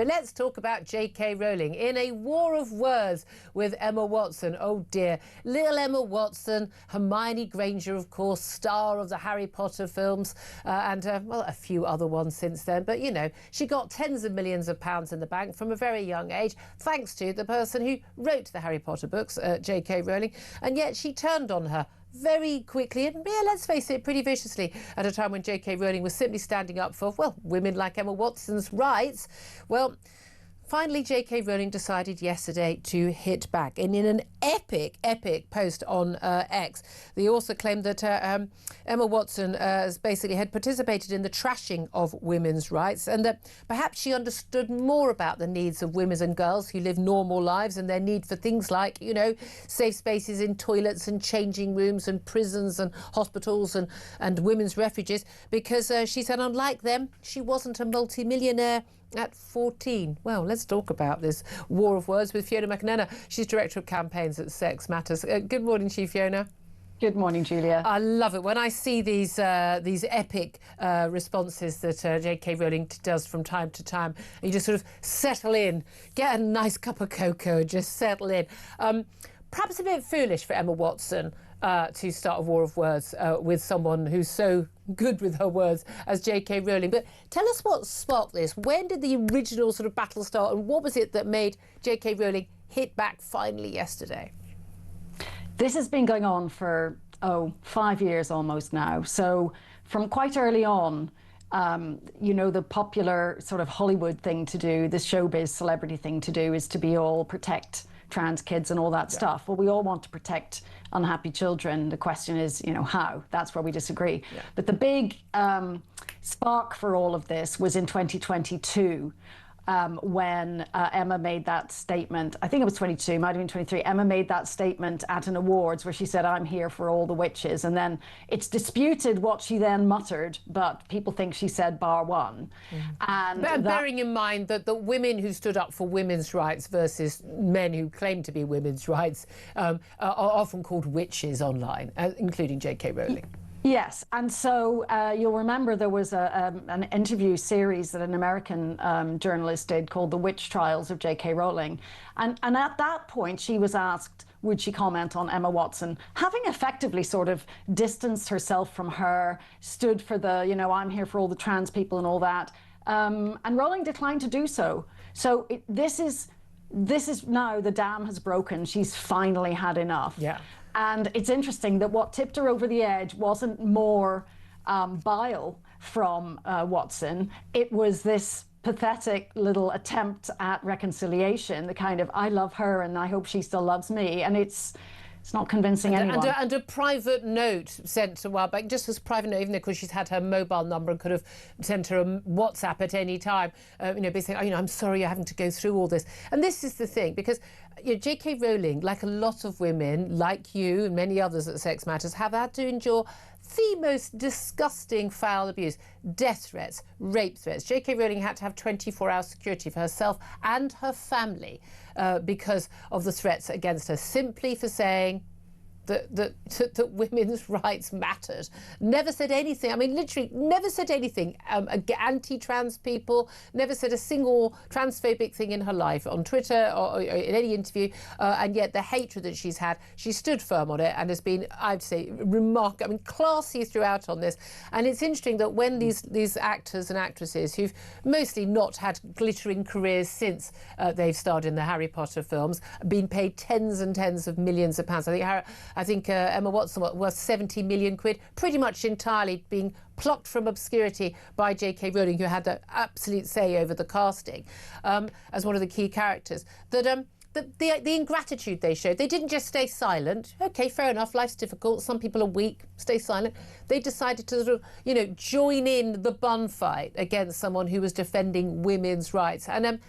Let's talk about J.K. Rowling in a war of words with Emma Watson. Oh dear, little Emma Watson, Hermione Granger, of course, star of the Harry Potter films, and well, a few other ones since then. But you know, she got tens of millions of pounds in the bank from a very young age, thanks to the person who wrote the Harry Potter books, J.K. Rowling, and yet she turned on her very quickly and, yeah, let's face it, pretty viciously at a time when J.K. Rowling was simply standing up for, well, women like Emma Watson's rights. Well, finally, J.K. Rowling decided yesterday to hit back. And in an epic post on X, the author claimed that Emma Watson basically had participated in the trashing of women's rights, and that perhaps she understood more about the needs of women and girls who live normal lives and their need for things like, you know, safe spaces in toilets and changing rooms and prisons and hospitals and women's refuges, because she said, unlike them, she wasn't a multimillionaire at 14. Well, let's talk about this war of words with Fiona McAnena. She's Director of Campaigns at Sex Matters. Good morning to you, Fiona. Good morning, Julia. I love it when I see these epic responses that J.K. Rowling does from time to time. You just sort of settle in, get a nice cup of cocoa and just settle in. Perhaps a bit foolish for Emma Watson to start a war of words with someone who's so good with her words as J.K. Rowling. But tell us what sparked this. When did the original sort of battle start, and what was it that made J.K. Rowling hit back finally yesterday? This has been going on for, 5 years almost now. So from quite early on, you know, the popular sort of Hollywood thing to do, the showbiz celebrity thing to do is to be all protect trans kids and all that stuff. Well, we all want to protect unhappy children. The question is, you know, how? That's where we disagree. Yeah. But the big spark for all of this was in 2022 when Emma made that statement. I think it was 22, might have been 23. Emma made that statement at an awards where she said, I'm here for all the witches. And then it's disputed what she then muttered, but people think she said bar one. Mm. And bearing in mind that the women who stood up for women's rights versus men who claim to be women's rights are often called witches online, including J.K. Rowling. Yes, and so you'll remember there was an interview series that an American journalist did called The Witch Trials of J.K. Rowling. And at that point, she was asked, would she comment on Emma Watson, having effectively sort of distanced herself from her, stood for the, you know, I'm here for all the trans people and all that. And Rowling declined to do so. So this is now the dam has broken. She's finally had enough. Yeah. And it's interesting that what tipped her over the edge wasn't more bile from Watson. It was this pathetic little attempt at reconciliation, the kind of, I love her and I hope she still loves me. And it's not convincing anyone. And a private note sent a while back, just as a private note, even though, 'cause she's had her mobile number and could have sent her a WhatsApp at any time, you know, basically, oh, you know, I'm sorry you're having to go through all this. And this is the thing, because you know, J.K. Rowling, like a lot of women, like you and many others at Sex Matters, have had to endure the most disgusting foul abuse, death threats, rape threats. J.K. Rowling had to have 24-hour security for herself and her family because of the threats against her, simply for saying that women's rights mattered. Never said anything, I mean, literally never said anything anti-trans people, never said a single transphobic thing in her life on Twitter or in any interview, and yet the hatred that she's had, she stood firm on it and has been, I'd say, remarkable, I mean, classy throughout on this. And it's interesting that when these actors and actresses who've mostly not had glittering careers since they've starred in the Harry Potter films, been paid tens and tens of millions of pounds. I think Emma Watson worth 70 million quid, pretty much entirely being plucked from obscurity by J.K. Rowling, who had the absolute say over the casting as one of the key characters. That the ingratitude they showed, they didn't just stay silent. OK, fair enough, life's difficult, some people are weak, stay silent. They decided to sort of, you know, join in the bun fight against someone who was defending women's rights. And I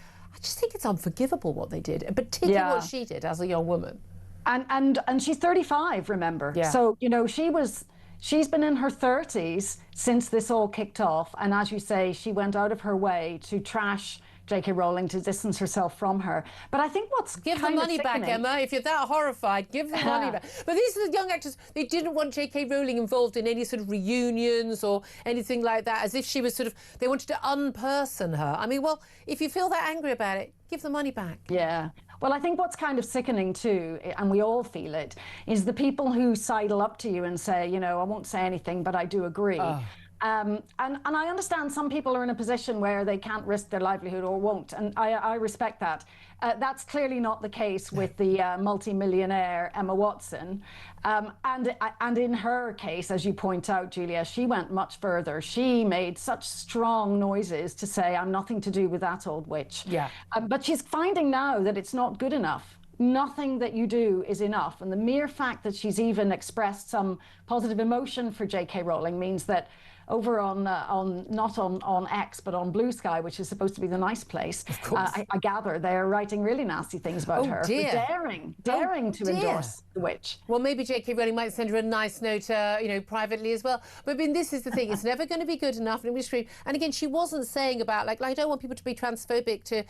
just think it's unforgivable what they did, and particularly what she did as a young woman. And she's 35, remember? Yeah. So, you know, she's been in her 30s since this all kicked off. And as you say, she went out of her way to trash J.K. Rowling to distance herself from her. But I think what's Give the money back, Emma. If you're that horrified, give the money back. But these are the young actors. They didn't want J.K. Rowling involved in any sort of reunions or anything like that, as if she was sort of, they wanted to unperson her. I mean, well, if you feel that angry about it, give the money back. Yeah. Well, I think what's kind of sickening too, and we all feel it, is the people who sidle up to you and say, you know, I won't say anything, but I do agree. Oh. And I understand some people are in a position where they can't risk their livelihood or won't, and I respect that. That's clearly not the case with the multi-millionaire Emma Watson. And in her case, as you point out, Julia, she went much further. She made such strong noises to say, I'm nothing to do with that old witch. Yeah. But she's finding now that it's not good enough. Nothing that you do is enough. And the mere fact that she's even expressed some positive emotion for J.K. Rowling means that over on not on X, but on Blue Sky, which is supposed to be the nice place, I gather they're writing really nasty things about her. Dear. Daring to endorse the witch. Well, maybe J.K. Rowling might send her a nice note, you know, privately as well. But I mean, this is the thing. It's never going to be good enough. And we scream. And again, she wasn't saying about, like I don't want people to be transphobic to,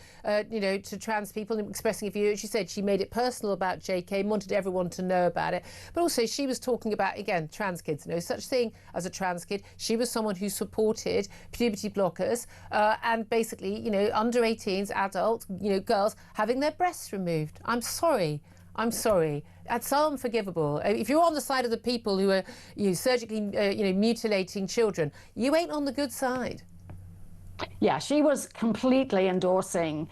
you know, to trans people and expressing a view. She said she made it personal about J.K. and wanted everyone to know about it. But also she was talking about, again, trans kids. No such thing as a trans kid. She was someone who supported puberty blockers and basically, you know, under 18s, adults, you know, girls having their breasts removed. I'm sorry. That's unforgivable. If you're on the side of the people who are, you know, surgically, you know, mutilating children, you ain't on the good side. Yeah, she was completely endorsing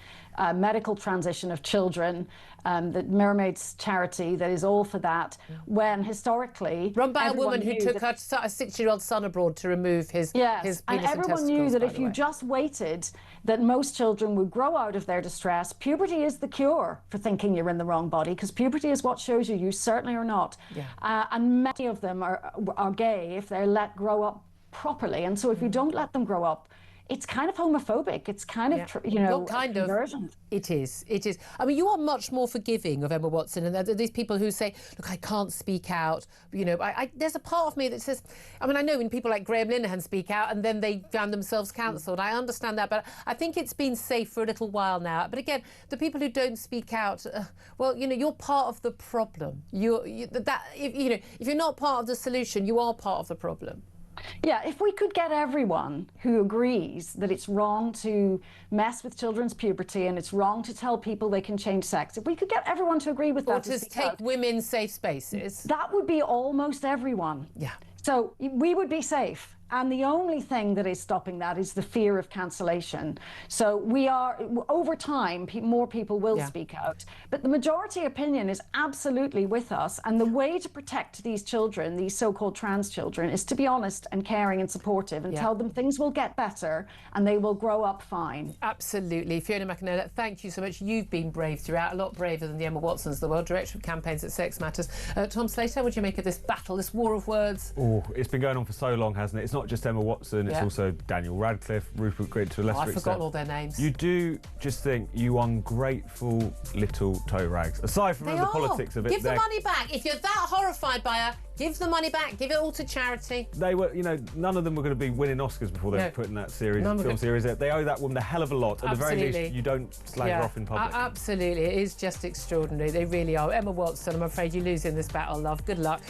medical transition of children, the Mermaids charity that is all for that, when historically... Run by a woman who took her 6-year-old son abroad to remove his penis and everyone knew that if you just waited, that most children would grow out of their distress. Puberty is the cure for thinking you're in the wrong body, because puberty is what shows you certainly are not. Yeah. And many of them are gay if they're let grow up properly. And so if you don't let them grow up, it's kind of homophobic. It's kind of, you know, conversion. It is. I mean, you are much more forgiving of Emma Watson, and these people who say, look, I can't speak out. You know, there's a part of me that says, I mean, I know when people like Graham Linehan speak out and then they found themselves cancelled. I understand that, but I think it's been safe for a little while now. But again, the people who don't speak out, well, you know, you're part of the problem. If you're not part of the solution, you are part of the problem. Yeah, if we could get everyone who agrees that it's wrong to mess with children's puberty and it's wrong to tell people they can change sex, if we could get everyone to agree with that, or to take women's safe spaces, that would be almost everyone. Yeah. So we would be safe. And the only thing that is stopping that is the fear of cancellation. So we are, over time, more people will speak out. But the majority opinion is absolutely with us. And the way to protect these children, these so-called trans children, is to be honest and caring and supportive and tell them things will get better and they will grow up fine. Absolutely. Fiona McAnena, thank you so much. You've been brave throughout, a lot braver than the Emma Watsons of the world, Director of Campaigns at Sex Matters. Tom Slater, what do you make of this battle, this war of words? Oh, it's been going on for so long, hasn't it? It's not just Emma Watson, it's also Daniel Radcliffe, Rupert Grint to a lesser extent. I've forgotten all their names. You do just think, you ungrateful little Toerags. Aside from the politics of it. Give the money back. If you're that horrified by her, give the money back. Give it all to charity. They were, you know, none of them were going to be winning Oscars before they were putting that film series out. They owe that woman a hell of a lot. At the very least, you don't slag her off in public. Absolutely. It is just extraordinary. They really are. Emma Watson, I'm afraid you lose in this battle, love. Good luck.